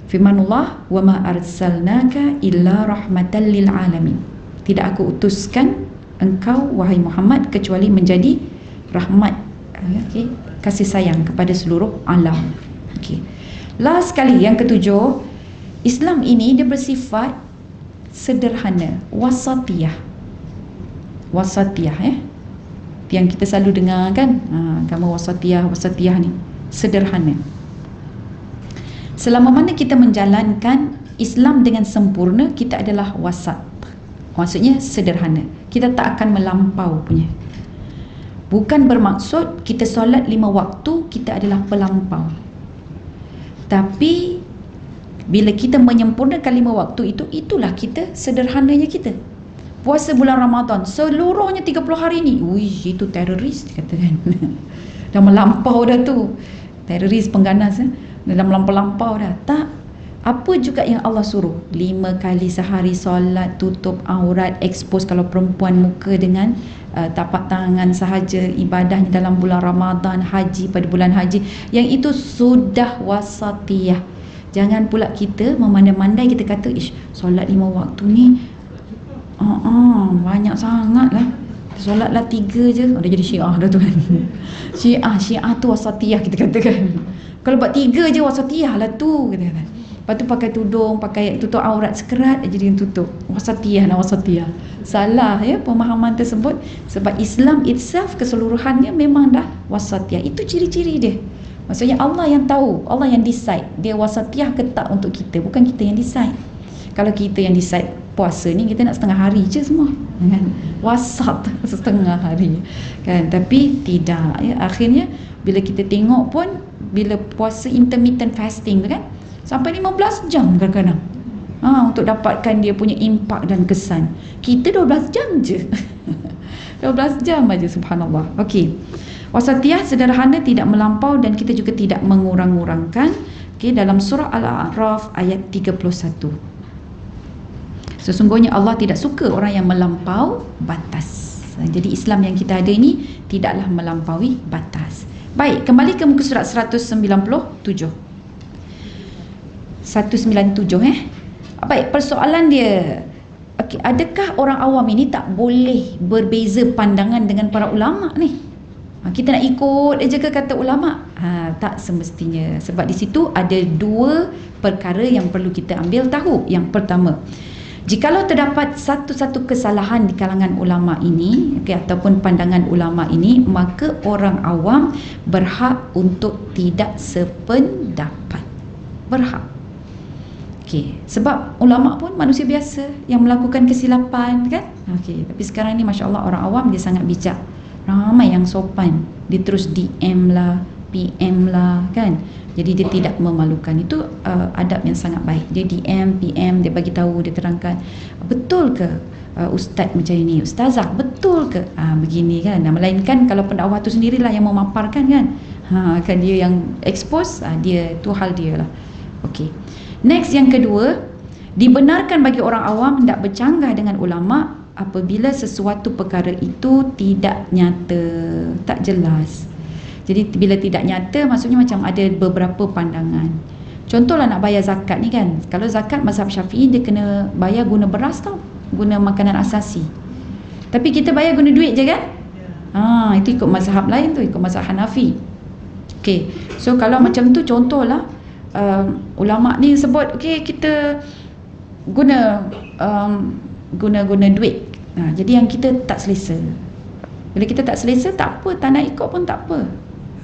Firmanullah, wa ma arsalnaka illa rahmatan lil alamin. Tidak aku utuskan engkau wahai Muhammad kecuali menjadi rahmat, okey, kasih sayang kepada seluruh alam. Okey. Last sekali, yang ketujuh, Islam ini dia bersifat sederhana, wasatiyah. Wasatiyah, yang kita selalu dengar kan, agama wasatiyah ni, sederhana. Selama mana kita menjalankan Islam dengan sempurna, kita adalah wasat. Maksudnya sederhana. Kita tak akan melampau punya. Bukan bermaksud kita solat 5 waktu kita adalah pelampau. Tapi bila kita menyempurnakan 5 waktu itu, itulah kita sederhananya kita. Puasa bulan Ramadan seluruhnya 30 hari ni, itu teroris kata kan. Dah melampau dah tu. Teroris pengganas dah melampau-lampau dah. Tak. Apa juga yang Allah suruh, 5 kali sehari solat, tutup aurat, expose kalau perempuan muka dengan tapak tangan sahaja, ibadahnya dalam bulan Ramadan, haji pada bulan haji, yang itu sudah wasatiyah. Jangan pula kita memandai-mandai, kita kata solat 5 waktu ni banyak sangat lah, solatlah 3 je, dia jadi Syiah dah tu kan. Syiah tu wasatiyah kita katakan. Kalau buat 3 je wasatiyah lah tu, kita kata. Lepas tu pakai tudung, pakai tutup aurat sekerat jadi yang tutup. Wasatiyah. Salah pemahaman tersebut. Sebab Islam itself keseluruhannya memang dah wasatiyah. Itu ciri-ciri dia. Maksudnya Allah yang tahu, Allah yang decide dia wasatiyah ke tak untuk kita, bukan kita yang decide. Kalau kita yang decide puasa ni, kita nak setengah hari je semua kan? Wasat setengah hari kan. Tapi tidak, akhirnya bila kita tengok pun, bila puasa intermittent fasting tu kan, sampai 15 jam kadang-kadang untuk dapatkan dia punya impak dan kesan. Kita 12 jam je. 12 jam aja, subhanallah. Okey. Wasatiyah sederhana, tidak melampau, dan kita juga tidak mengurang-urangkan. Okey, dalam surah Al-A'raf ayat 31. Sesungguhnya Allah tidak suka orang yang melampau batas. Jadi Islam yang kita ada ini tidaklah melampaui batas. Baik, kembali ke muka surat 197. 197 Baik, persoalan dia, okay, adakah orang awam ini tak boleh berbeza pandangan dengan para ulama ni? Kita nak ikut aja ke kata ulama? Tak semestinya. Sebab di situ ada 2 perkara yang perlu kita ambil tahu. Yang pertama, jikalau terdapat satu-satu kesalahan di kalangan ulama ini, ataupun pandangan ulama ini, maka orang awam berhak untuk tidak sependapat. Berhak. Okey, sebab ulama pun manusia biasa yang melakukan kesilapan kan. Okey, tapi sekarang ni masya-Allah orang awam dia sangat bijak. Ramai yang sopan, dia terus DM lah, PM lah kan. Jadi dia tidak memalukan. Itu adab yang sangat baik. Dia DM, PM, dia bagi tahu, dia terangkan, betul ke ustaz macam ini, ustazah betul ke begini kan. Melainkan kalau pendakwah tu sendirilah yang memaparkan kan. Kan dia yang expose, dia tu hal dia lah. Okey. Next, yang kedua, dibenarkan bagi orang awam hendak bercanggah dengan ulama apabila sesuatu perkara itu tidak nyata, tak jelas. Jadi bila tidak nyata, maksudnya macam ada beberapa pandangan. Contohlah nak bayar zakat ni kan. Kalau zakat mazhab Syafi'i, dia kena bayar guna beras tau, guna makanan asasi. Tapi kita bayar guna duit je kan. Itu ikut mazhab lain tu, ikut mazhab Hanafi. Okay, so kalau macam tu, contohlah ulama ni sebut, okay, kita guna guna duit. Jadi yang kita tak selesa. Bila kita tak selesa, tak apa, tak nak ikut pun tak apa,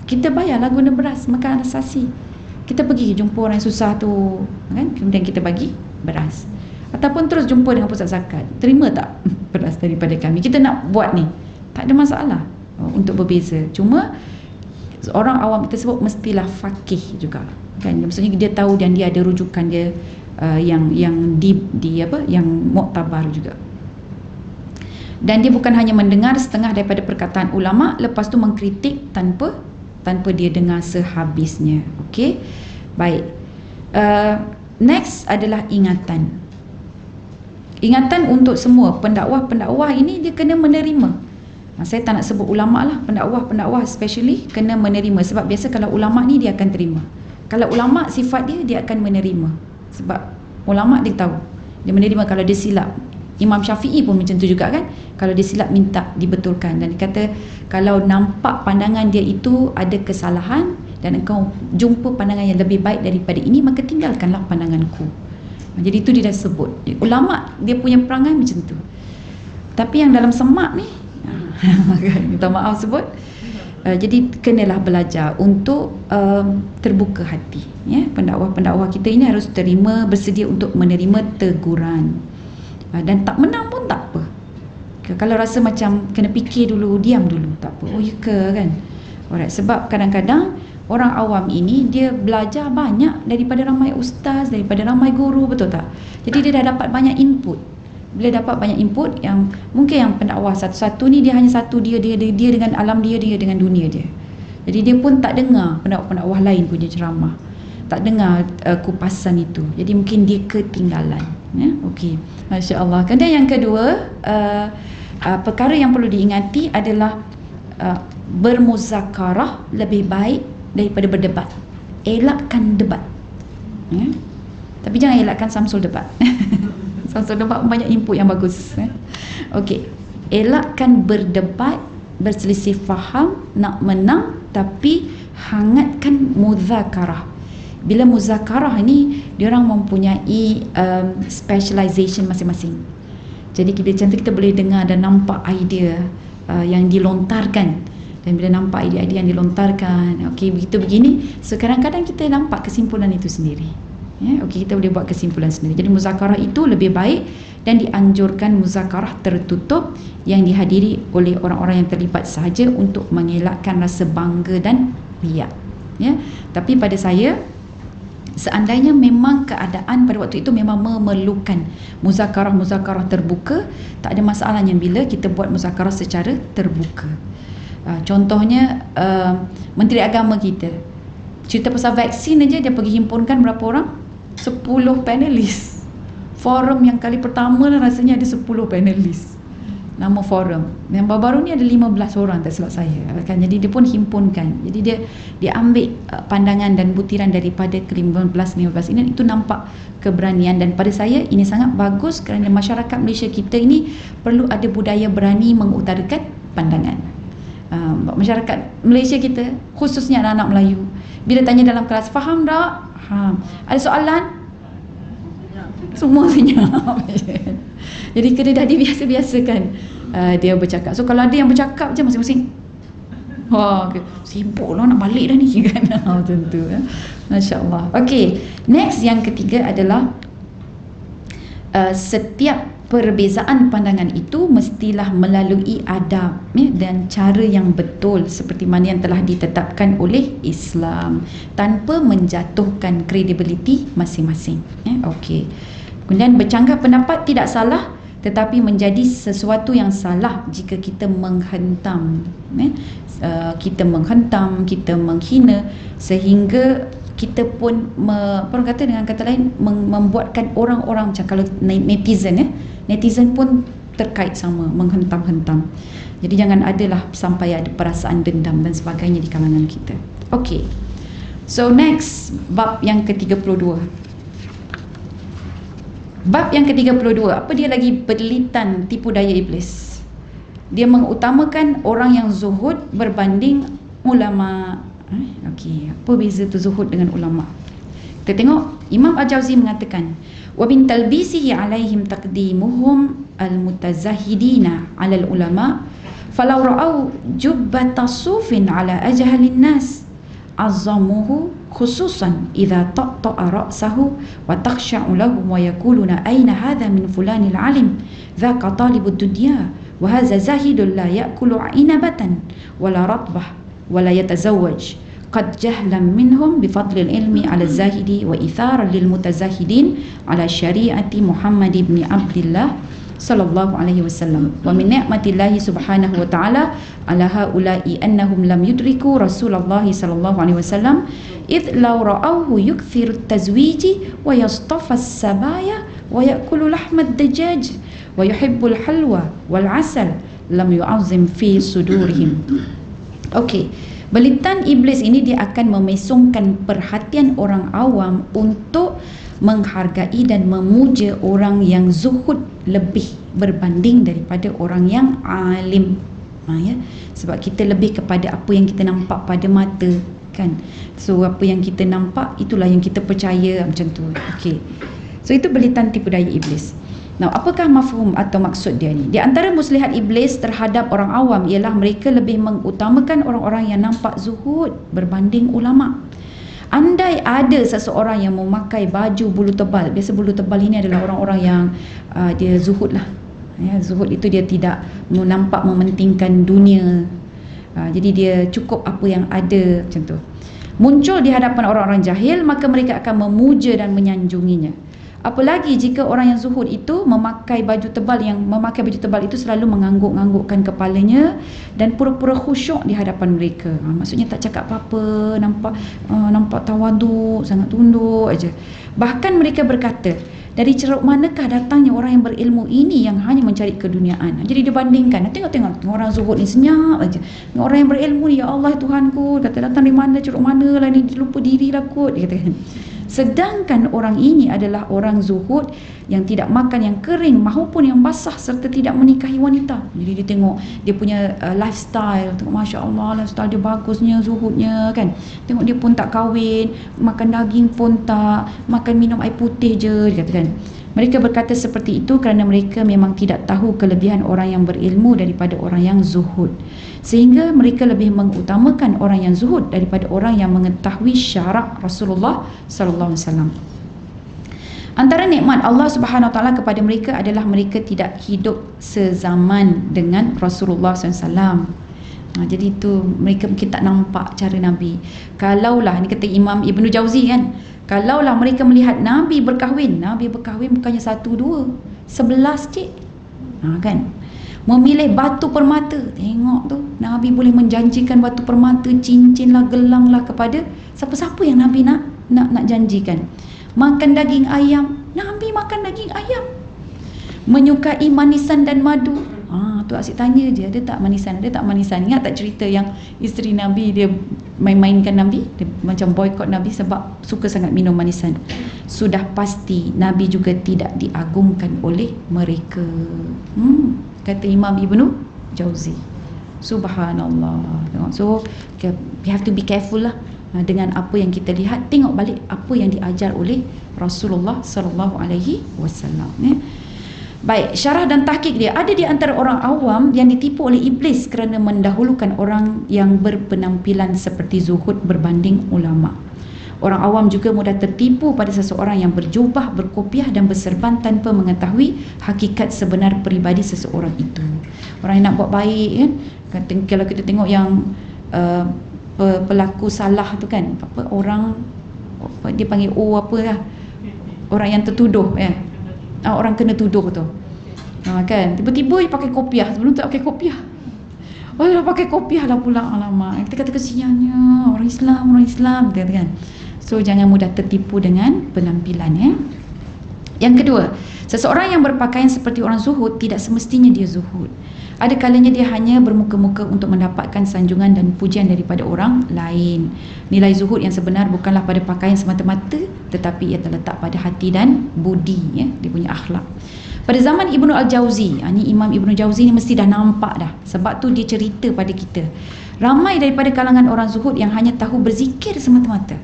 kita bayarlah guna beras, makan asasi. Kita pergi jumpa orang yang susah tu kan, kemudian kita bagi beras. Ataupun terus jumpa dengan pusat zakat, terima tak beras daripada kami, kita nak buat ni, tak ada masalah. untuk berbeza. Cuma orang awam tersebut mestilah faqih juga, kan? Maksudnya dia tahu dan dia ada rujukan dia yang yang muktabar juga. Dan dia bukan hanya mendengar setengah daripada perkataan ulama lepas tu mengkritik tanpa dia dengar sehabisnya. Okey, baik. Next adalah ingatan. Ingatan untuk semua pendakwah ini dia kena menerima. Saya tak nak sebut ulama lah, pendakwah especially kena menerima. Sebab biasa kalau ulama ni dia akan terima. Kalau ulama sifat dia akan menerima. Sebab ulama dia tahu, dia menerima kalau dia silap. Imam Syafi'i pun macam tu juga kan, kalau dia silap minta dibetulkan. Dan dia kata kalau nampak pandangan dia itu ada kesalahan dan engkau jumpa pandangan yang lebih baik daripada ini, maka tinggalkanlah pandanganku. Jadi itu dia dah sebut. Ulama dia punya perangai macam tu. Tapi yang dalam semak ni minta maaf sebut, jadi kenalah belajar untuk terbuka hati, ya. Pendakwah-pendakwah kita ini harus terima, bersedia untuk menerima teguran. Dan tak menang pun tak apa. Kalau rasa macam kena fikir dulu, diam dulu, tak apa. Oh ya ke, kan? Alright, sebab kadang-kadang orang awam ini dia belajar banyak daripada ramai ustaz, daripada ramai guru, betul tak? Jadi dia dah dapat banyak input. Bila dapat banyak input, yang mungkin yang pendakwah satu-satu ni dia hanya satu, dia dengan alam dia dengan dunia dia. Jadi dia pun tak dengar pendakwah-pendakwah lain punya ceramah, tak dengar kupasan itu. Jadi mungkin dia ketinggalan, ya. Okey, masya-Allah. Kemudian yang kedua, perkara yang perlu diingati adalah bermuzakarah lebih baik daripada berdebat. Elakkan debat, ya. Tapi jangan elakkan Samsul debat. Samsul debat banyak input yang bagus, ya. Okey, elakkan berdebat, berselisih faham, nak menang, tapi hangatkan muzakarah. Bila muzakarah ni diorang mempunyai specialization masing-masing. Jadi macam tu kita boleh dengar dan nampak idea yang dilontarkan. Dan bila nampak idea-idea yang dilontarkan, okey begitu begini, so kadang-kadang kita nampak kesimpulan itu sendiri, ya. Okey, kita boleh buat kesimpulan sendiri. Jadi muzakarah itu lebih baik dan dianjurkan muzakarah tertutup yang dihadiri oleh orang-orang yang terlibat sahaja untuk mengelakkan rasa bangga dan riak, ya. Tapi pada saya, seandainya memang keadaan pada waktu itu memang memerlukan muzakarah terbuka, tak ada masalahnya bila kita buat muzakarah secara terbuka. Contohnya Menteri Agama kita cerita pasal vaksin aja, dia pergi himpunkan berapa orang? 10 panelis. Forum yang kali pertama lah rasanya ada 10 panelis, nama forum. Yang baru-baru ni ada 15 orang tak silap saya, kan? Jadi dia pun himpunkan. Jadi dia ambil pandangan dan butiran daripada ke-15 ini. Itu nampak keberanian, dan pada saya ini sangat bagus kerana masyarakat Malaysia kita ini perlu ada budaya berani mengutarakan pandangan. Masyarakat Malaysia kita, khususnya anak-anak Melayu, bila tanya dalam kelas, faham tak? Ada soalan? Semua senyap. Jadi kena dah dibiasa-biasakan dia bercakap. So kalau ada yang bercakap je masing-masing, okay, sibuk lah nak balik dah ni, kan? Macam tu, Masya-Allah. Okey, next yang ketiga adalah setiap perbezaan pandangan itu mestilah melalui adab, ya, dan cara yang betul seperti mana yang telah ditetapkan oleh Islam, tanpa menjatuhkan kredibiliti masing-masing, ya. Okey. Kemudian bercanggah pendapat tidak salah, tetapi menjadi sesuatu yang salah jika kita menghentam, ya. Kita menghentam, kita menghina, sehingga kita pun orang kata, dengan kata lain, membuatkan orang-orang macam kalau netizen, ya, netizen pun terkait sama menghentam-hentam. Jadi jangan adalah sampai ada perasaan dendam dan sebagainya di kalangan kita. Okey. So next, bab yang ke-32. Bab yang ke-32, apa dia lagi? Berlitan tipu daya iblis. Dia mengutamakan orang yang zuhud berbanding ulama. Okey, apa beza tu zuhud dengan ulama? Kita tengok Imam Al-Jauzi mengatakan, wa bin talbisihi alaihim taqdimuhum al-mutazahidina 'ala al-ulama falau ra'au jubbata sufin 'ala ajhalin nas azzamuhu khususan idza taqta'a ra'sahu wa takhsha'u lahum wa yaquluna aina hadha min fulanil alim dhaka talibud dunya wa hadza zahidul la ya'kulu 'inabatan wala ratbah wala yatazawwaj qad jahlan minhum bi fadlil ilmi 'ala zahidi wa ithara lil mutazahidin 'ala syari'ati Muhammad ibn Abdullah sallallahu alaihi wasallam wa min ni'matillahi subhanahu wa ta'ala ala haula'i annahum lam yudriku Rasulullah sallallahu alaihi wasallam id law ra'awhu yukthiru at-tazwiji wa yastafa as-sabaya wa ya'kulu lahma ad-dajaj wa yuhibbul halwa wal 'asal lam yu'azzim fi sudurihim. Okey, belitan iblis ini dia akan memesongkan perhatian orang awam untuk menghargai dan memuja orang yang zuhud lebih berbanding daripada orang yang alim. Ya, sebab kita lebih kepada apa yang kita nampak pada mata, kan. So apa yang kita nampak itulah yang kita percaya, macam tu. Okey. So itu belitan tipu daya iblis. Now, apakah mafhum atau maksud dia ni? Di antara muslihat iblis terhadap orang awam ialah mereka lebih mengutamakan orang-orang yang nampak zuhud berbanding ulama. Andai ada seseorang yang memakai baju bulu tebal, biasa bulu tebal ini adalah orang-orang yang dia zuhud lah. Ya, zuhud itu dia tidak nampak mementingkan dunia. Jadi dia cukup apa yang ada, macam tu. Muncul di hadapan orang-orang jahil, maka mereka akan memuja dan menyanjunginya. Apalagi jika orang yang zuhud itu memakai baju tebal, yang memakai baju tebal itu selalu mengangguk-anggukkan kepalanya dan pura-pura khusyuk di hadapan mereka. Maksudnya tak cakap apa-apa, nampak tawadu, sangat tunduk aja. Bahkan mereka berkata, dari ceruk manakah datangnya orang yang berilmu ini yang hanya mencari keduniaan? Jadi dia bandingkan, tengok orang zuhud ni senyap aja. Orang yang berilmu ni, ya Allah Tuhanku, datang dari mana, ceruk mana lah ni, dia lupa diri lah kot, dia katakan. Sedangkan orang ini adalah orang zuhud yang tidak makan yang kering maupun yang basah serta tidak menikahi wanita. Jadi dia tengok dia punya lifestyle, tengok Masya Allah, lifestyle dia bagusnya, zuhudnya, kan. Tengok dia pun tak kahwin, makan daging pun tak, makan minum air putih je, dia katakan. Mereka berkata seperti itu kerana mereka memang tidak tahu kelebihan orang yang berilmu daripada orang yang zuhud. Sehingga mereka lebih mengutamakan orang yang zuhud daripada orang yang mengetahui syarak Rasulullah sallallahu alaihi wasallam. Antara nikmat Allah Subhanahu wa taala kepada mereka adalah mereka tidak hidup sezaman dengan Rasulullah sallallahu alaihi wasallam. Jadi itu mereka mungkin tak nampak cara Nabi. Kalaulah, ni kata Imam Ibnu Jauzi, kan, kalaulah mereka melihat Nabi berkahwin bukannya 1, 2, 11 cik. Kan. Memilih batu permata, tengok tu, Nabi boleh menjanjikan batu permata, cincin lah, gelang lah kepada siapa-siapa yang Nabi nak janjikan. Makan daging ayam, Nabi makan daging ayam. Menyukai manisan dan madu. Tu asyik tanya je, ada tak manisan? Ingat tak cerita yang isteri Nabi dia main-mainkan Nabi, dia macam boykot Nabi sebab suka sangat minum manisan. Sudah pasti Nabi juga tidak diagungkan oleh mereka. Kata Imam Ibnu Jauzi. Subhanallah. So we have to be careful lah dengan apa yang kita lihat. Tengok balik apa yang diajar oleh Rasulullah sallallahu alaihi wasallam. Baik, syarah dan tahqiq dia. Ada di antara orang awam yang ditipu oleh iblis kerana mendahulukan orang yang berpenampilan seperti zuhud berbanding ulama. Orang awam juga mudah tertipu pada seseorang yang berjubah, berkopiah dan berserban tanpa mengetahui hakikat sebenar peribadi seseorang itu. Orang yang nak buat baik, kan, kalau kita tengok yang pelaku salah tu, kan, orang dia panggil lah, orang yang tertuduh, orang kena tuduh tu, kan, tiba-tiba dia pakai kopiah, sebelum tak pakai kopiah. Dah pakai kopiah dah pula, alamak. Kita kata kesiannya orang Islam, kan. So jangan mudah tertipu dengan penampilan, ya. Yang kedua, seseorang yang berpakaian seperti orang zuhud tidak semestinya dia zuhud. Ada kalanya dia hanya bermuka-muka untuk mendapatkan sanjungan dan pujian daripada orang lain. Nilai zuhud yang sebenar bukanlah pada pakaian semata-mata, tetapi ia terletak pada hati dan budi, ya, dia punya akhlak. Pada zaman Ibnu Al-Jauzi, ni Imam Ibnu Jauzi ni mesti dah nampak dah, sebab tu dia cerita pada kita. Ramai daripada kalangan orang zuhud yang hanya tahu berzikir semata-mata.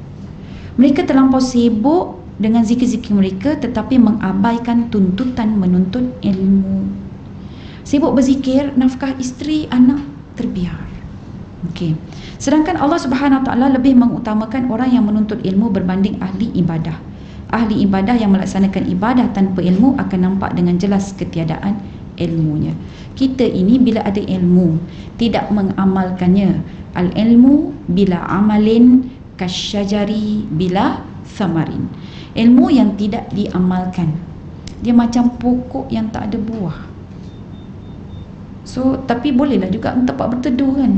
Mereka terlampau sibuk dengan zikir-zikir mereka tetapi mengabaikan tuntutan menuntut ilmu. Sibuk berzikir, nafkah isteri, anak terbiar. Okey. Sedangkan Allah Subhanahu Wa Taala lebih mengutamakan orang yang menuntut ilmu berbanding ahli ibadah. Ahli ibadah yang melaksanakan ibadah tanpa ilmu akan nampak dengan jelas ketiadaan ilmunya. Kita ini bila ada ilmu tidak mengamalkannya. Al-ilmu bila amalin kasyajari bila samarin. Ilmu yang tidak diamalkan, dia macam pokok yang tak ada buah. So, tapi bolehlah juga tempat berteduh kan.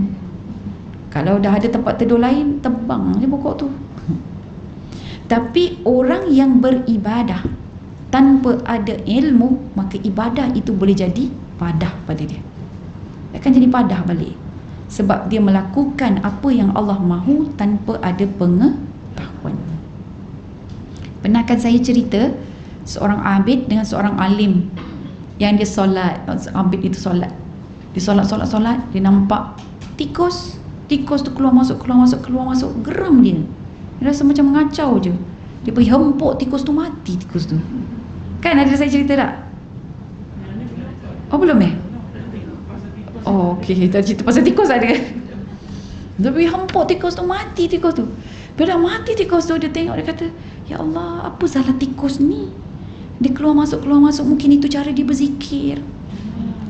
Kalau dah ada tempat teduh lain, tebang je pokok tu. Tapi orang yang beribadah tanpa ada ilmu, maka ibadah itu boleh jadi padah pada dia. Akan jadi padah balik. Sebab dia melakukan apa yang Allah mahu tanpa ada pengetahuan. Pernah kan saya cerita seorang abid dengan seorang alim yang dia solat. Abid itu solat. Dia solat, dia nampak tikus tu keluar masuk, geram dia. Dia rasa macam mengacau je. Dia pergi hempuk tikus tu, mati tikus tu. Kan ada saya cerita tak? Oh belum Oh okey, kita cerita pasal tikus ada. Dia pergi hempuk tikus tu, mati tikus tu. Bila mati tikus tu, dia tengok, dia kata, ya Allah, apa salah tikus ni? Dia keluar masuk, mungkin itu cara dia berzikir.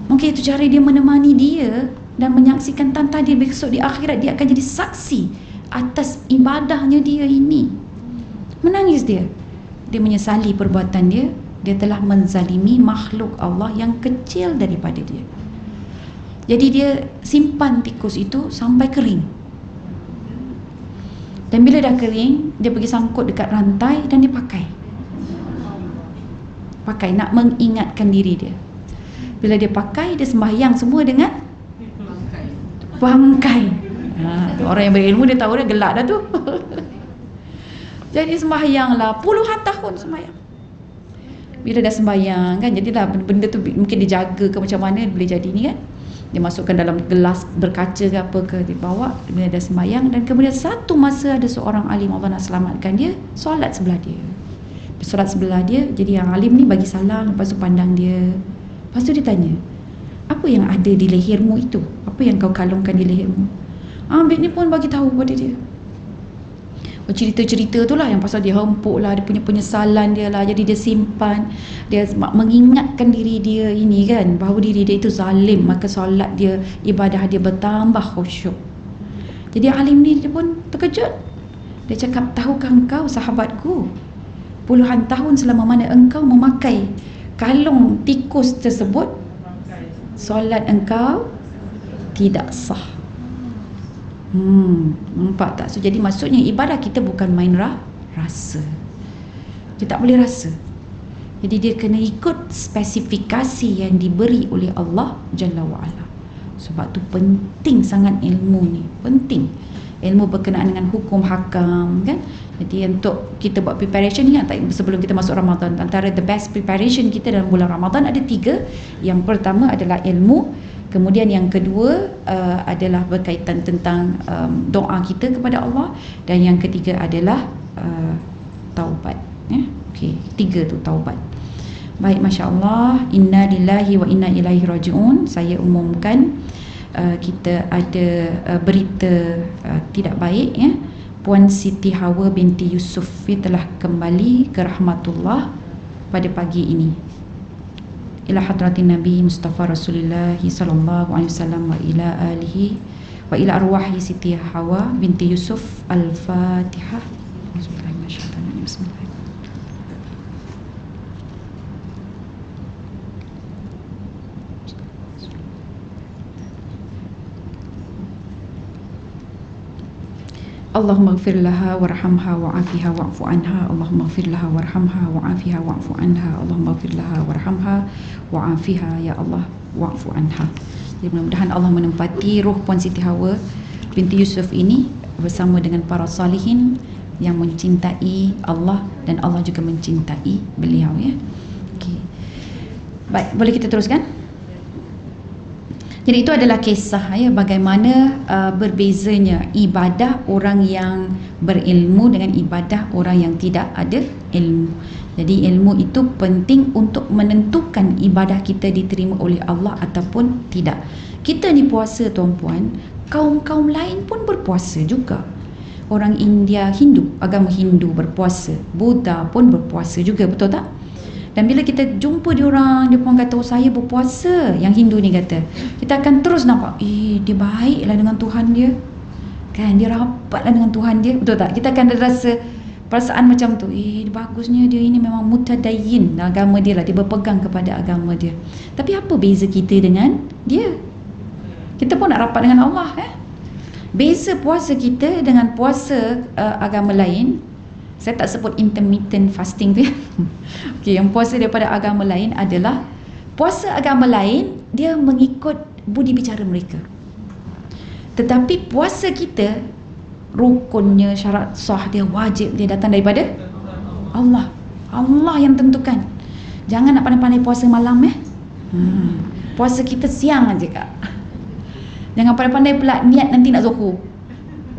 Mungkin itu cara dia menemani dia dan menyaksikan tantang dia besok di akhirat. Dia akan jadi saksi atas ibadahnya dia ini. Menangis dia. Dia menyesali perbuatan dia. Dia telah menzalimi makhluk Allah yang kecil daripada dia. Jadi dia simpan tikus itu sampai kering. Dan bila dah kering, dia pergi sangkut dekat rantai dan dia pakai nak mengingatkan diri dia. Bila dia pakai, dia sembahyang semua dengan bangkai. Orang yang berilmu dia tahu dah, gelak dah tu. Jadi sembahyanglah puluhan tahun sembahyang. Bila dah sembahyang kan, jadilah benda tu mungkin dijaga ke macam mana boleh jadi ni kan. Dia masukkan dalam gelas berkaca ke apa ke, dia bawa bila dah sembahyang. Dan kemudian satu masa ada seorang alim, Allah nak selamatkan dia, solat sebelah dia. Solat sebelah dia, jadi yang alim ni bagi salam, lepas tu pandang dia. Lepas tu dia tanya, apa yang ada di lehermu itu? Apa yang kau kalungkan di lehermu? Abid ni pun bagi tahu pada dia. Cerita-cerita tu lah yang pasal dia hempuk lah, dia punya penyesalan dia lah. Jadi dia simpan, dia mengingatkan diri dia ini kan, bahawa diri dia itu zalim. Maka solat dia, ibadah dia bertambah khusyuk. Jadi alim ni dia pun terkejut. Dia cakap, tahukah engkau sahabatku, puluhan tahun selama mana engkau memakai kalung tikus tersebut, solat engkau tidak sah. Nampak tak? So, jadi maksudnya ibadah kita bukan main rasa. Dia tak boleh rasa. Jadi dia kena ikut spesifikasi yang diberi oleh Allah Jalla wa'ala. Sebab tu penting sangat ilmu ni. Penting. Ilmu berkenaan dengan hukum hakam kan. Jadi untuk kita buat preparation ni, sebelum kita masuk Ramadan, antara the best preparation kita dalam bulan Ramadan ada 3. Yang pertama adalah ilmu. Kemudian yang kedua adalah berkaitan tentang doa kita kepada Allah. Dan yang ketiga adalah taubat. Okey, 3 tu taubat. Baik, Masya Allah. Inna lillahi wa inna ilaihi raji'un. Saya umumkan kita ada berita tidak baik ya. Puan Siti Hawa binti Yusuf telah kembali ke rahmatullah pada pagi ini. Ila hadratin Nabi Mustafa Rasulullah sallallahu alaihi wasallam wa ila alihi wa ila arwahi Siti Hawa binti Yusuf. Al-Fatihah. Bismillahirrahmanirrahim. Allahumma ighfir laha warhamha wa'afiha wa'fu anha. Allahumma ighfir laha warhamha wa'afiha wa'fu anha. Allahumma ighfir laha warhamha wa'afiha ya Allah wa'fu anha. Jadi mudah-mudahan Allah menempati roh Puan Siti Hawa binti Yusuf ini bersama dengan para salihin yang mencintai Allah dan Allah juga mencintai beliau ya. Okey. Baik, boleh kita teruskan? Jadi itu adalah kisah ya, bagaimana berbezanya ibadah orang yang berilmu dengan ibadah orang yang tidak ada ilmu. Jadi ilmu itu penting untuk menentukan ibadah kita diterima oleh Allah ataupun tidak. Kita ni puasa tuan-puan, kaum-kaum lain pun berpuasa juga. Orang India, Hindu, agama Hindu berpuasa, Buddha pun berpuasa juga, betul tak? Dan bila kita jumpa diorang, dia pun kata, oh saya berpuasa, yang Hindu ni kata, kita akan terus nampak, dia baiklah dengan Tuhan dia kan, dia rapatlah dengan Tuhan dia, betul tak? Kita akan rasa perasaan macam tu, bagusnya dia ini memang mutadayyin agama dia lah, dia berpegang kepada agama dia. Tapi apa beza kita dengan dia? Kita pun nak rapat dengan Allah Beza puasa kita dengan puasa agama lain, saya tak sebut intermittent fasting tu okay, yang puasa daripada agama lain adalah, puasa agama lain dia mengikut budi bicara mereka, tetapi puasa kita rukunnya, syarat sah dia, wajib dia datang daripada Allah. Allah yang tentukan. Jangan nak pandai-pandai puasa malam puasa kita siang aja Kak. Jangan pandai-pandai pula niat nanti nak zuhur.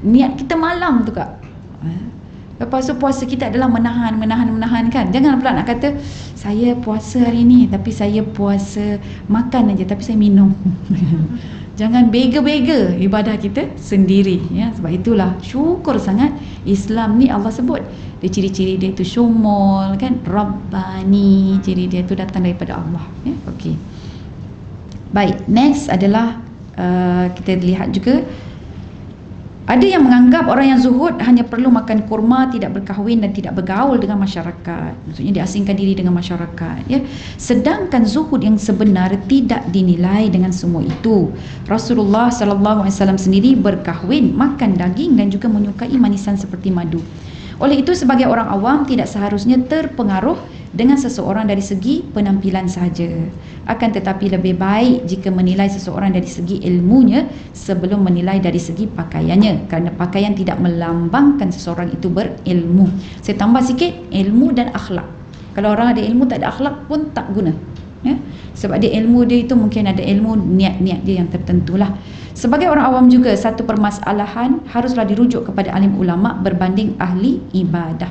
Niat kita malam tu Kak. Lepas tu puasa kita adalah menahan kan. Jangan pula nak kata, saya puasa hari ni tapi saya puasa makan aja, tapi saya minum. Jangan bega-bega ibadah kita sendiri Sebab itulah syukur sangat Islam ni Allah sebut dia, ciri-ciri dia tu syumul kan, Rabbani, ciri dia tu datang daripada Allah Okey. Baik, next adalah kita lihat juga, ada yang menganggap orang yang zuhud hanya perlu makan kurma, tidak berkahwin dan tidak bergaul dengan masyarakat. Maksudnya diasingkan diri dengan masyarakat Sedangkan zuhud yang sebenar tidak dinilai dengan semua itu. Rasulullah SAW sendiri berkahwin, makan daging dan juga menyukai manisan seperti madu. Oleh itu sebagai orang awam tidak seharusnya terpengaruh dengan seseorang dari segi penampilan sahaja. Akan tetapi lebih baik jika menilai seseorang dari segi ilmunya sebelum menilai dari segi pakaiannya, kerana pakaian tidak melambangkan seseorang itu berilmu. Saya tambah sikit, ilmu dan akhlak. Kalau orang ada ilmu tak ada akhlak pun tak guna Sebab dia ilmu dia itu mungkin ada ilmu niat-niat dia yang tertentulah. Sebagai orang awam juga, satu permasalahan haruslah dirujuk kepada alim ulama berbanding ahli ibadah.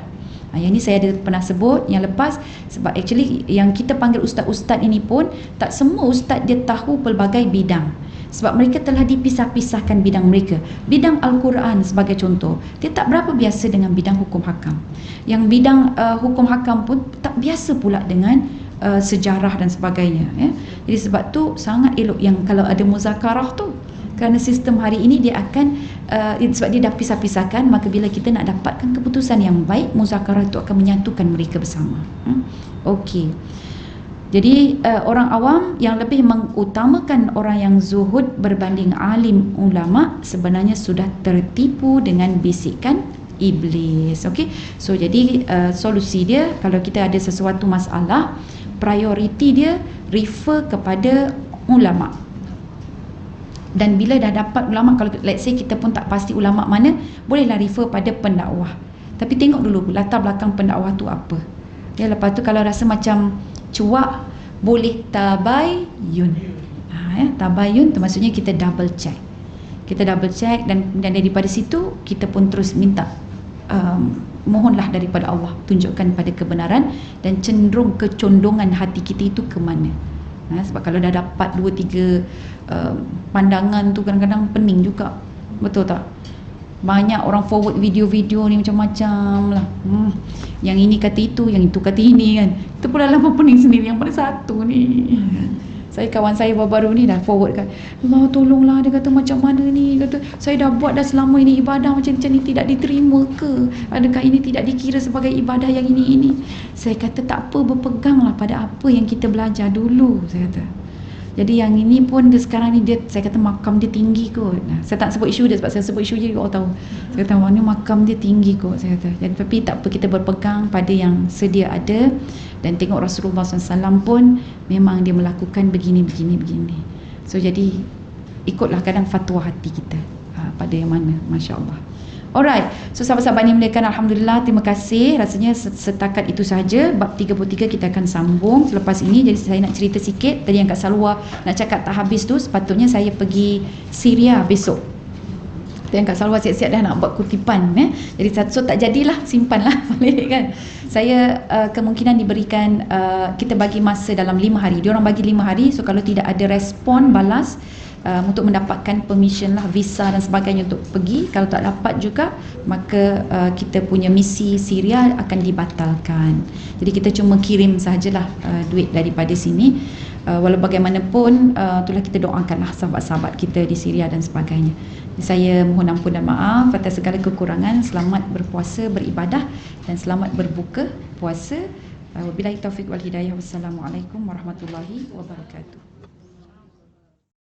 Yang ni saya ada pernah sebut yang lepas, sebab actually yang kita panggil ustaz-ustaz ini pun tak semua ustaz dia tahu pelbagai bidang, sebab mereka telah dipisah-pisahkan bidang mereka. Bidang Al-Quran sebagai contoh, dia tak berapa biasa dengan bidang hukum hakam. Yang bidang hukum hakam pun tak biasa pula dengan sejarah dan sebagainya Jadi sebab tu sangat elok yang kalau ada muzakarah tu, kerana sistem hari ini dia akan sebab dia dah pisah-pisahkan, maka bila kita nak dapatkan keputusan yang baik, muzakarah itu akan menyatukan mereka bersama. Okey. Jadi orang awam yang lebih mengutamakan orang yang zuhud berbanding alim ulama sebenarnya sudah tertipu dengan bisikan iblis. Okey. So jadi solusi dia, kalau kita ada sesuatu masalah, prioriti dia refer kepada ulama. Dan bila dah dapat ulama, kalau let's say kita pun tak pasti ulama mana, bolehlah refer pada pendakwah. Tapi tengok dulu latar belakang pendakwah tu apa. Lepas tu kalau rasa macam cuak, boleh tabayyun. Tabayyun tu maksudnya kita double check. Kita double check dan daripada situ kita pun terus minta mohonlah daripada Allah, tunjukkan pada kebenaran dan cenderung kecondongan hati kita itu ke mana. Sebab kalau dah dapat 2-3 pandangan tu kadang-kadang pening juga, betul tak? Banyak orang forward video-video ni macam-macam lah. Yang ini kata itu, yang itu kata ini kan. Itu pula lama pening sendiri, yang mana satu ni. Saya kawan saya baru-baru ni dah forward kan, Allah tolonglah, dia kata macam mana ni, kata saya dah buat dah selama ini ibadah macam ni tidak diterima ke, adakah ini tidak dikira sebagai ibadah yang ini. Saya kata tak apa, berpeganglah pada apa yang kita belajar dulu, saya kata. Jadi yang ini pun dia sekarang ni dia, saya kata makam dia tinggi kot. Saya tak sebut isu dia sebab saya sebut isu je orang tahu. Saya kata mana makam dia tinggi kot, saya kata. Jadi tapi tak apa, kita berpegang pada yang sedia ada. Dan tengok Rasulullah SAW pun memang dia melakukan begini. So jadi ikutlah kadang fatwa hati kita pada yang mana. Masya Allah. Alright, so sahabat-sahabat ni muliakan, Alhamdulillah, terima kasih. Rasanya setakat itu sahaja. Bab 33 kita akan sambung selepas ini. Jadi saya nak cerita sikit. Tadi yang Kak Salwa nak cakap tak habis tu, sepatutnya saya pergi Syria besok. Dan Kak Salwa siap-siap dah nak buat kutipan Jadi so tak jadilah, simpanlah balik kan. Saya kemungkinan diberikan kita bagi masa dalam 5 hari. Diorang bagi 5 hari. So kalau tidak ada respon balas, untuk mendapatkan permission lah, visa dan sebagainya untuk pergi. Kalau tak dapat juga, maka kita punya misi Syria akan dibatalkan. Jadi kita cuma kirim sahajalah duit daripada sini. Walau bagaimanapun, itulah kita doakanlah sahabat-sahabat kita di Syria dan sebagainya. Saya mohon ampun dan maaf atas segala kekurangan. Selamat berpuasa, beribadah dan selamat berbuka puasa. Wabillahi taufiq wal hidayah. Wassalamualaikum warahmatullahi wabarakatuh.